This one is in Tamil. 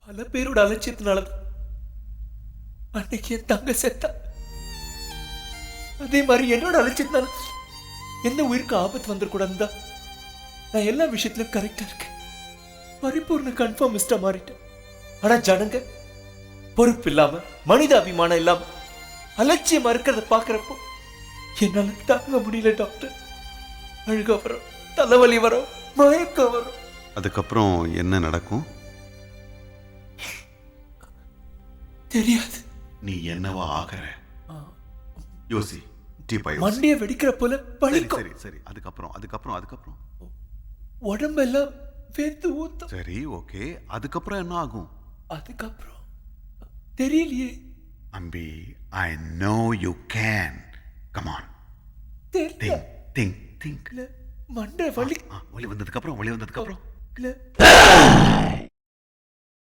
பல பேரோட அலட்சியத்தினாலதான் அன்னைக்கு என் தங்க செத்தா. அதே மாதிரி என்னோட அலட்சியத்தினால எந்த உயிருக்கு ஆபத்து வந்துடக்கூடாதுதான் நான் எல்லா விஷயத்திலும் கரெக்டா இருக்கேன். பரிபூர்ண கன்ஃபார்மிஸ்டா மாறிட்டேன். ஆனா ஜனங்க பொறுப்பு இல்லாம மனித அபிமானம் இல்லாம அலட்சியமா இருக்கிறத பாக்குறப்போ என்னால தாங்க முடியல டாக்டர். அழுக வரும், தலைவலி வரும், மயக்கம் வரும். அதுக்கப்புறம் என்ன நடக்கும் தெரியாது. நீ என்னவா ஆகிற யோசி. டீப்பா யோசி. மண்டைய வெடிக்கிற போல சரி பழிக்கும். சரி சரி அதுக்கப்புறம் அதுக்கப்புறம் அதுக்கப்புறம் உடம்பெல்லாம் வேர்த்து ஊத்தும். சரி ஓகே, அதுக்கப்புறம் என்ன ஆகும்? அதுக்கப்புறம் தெரியலையே. Ambi, I know you can. Come on, தெரியல. Think think. மண்டை வலி. வலி வந்ததுக்கு அப்புறம் இல்ல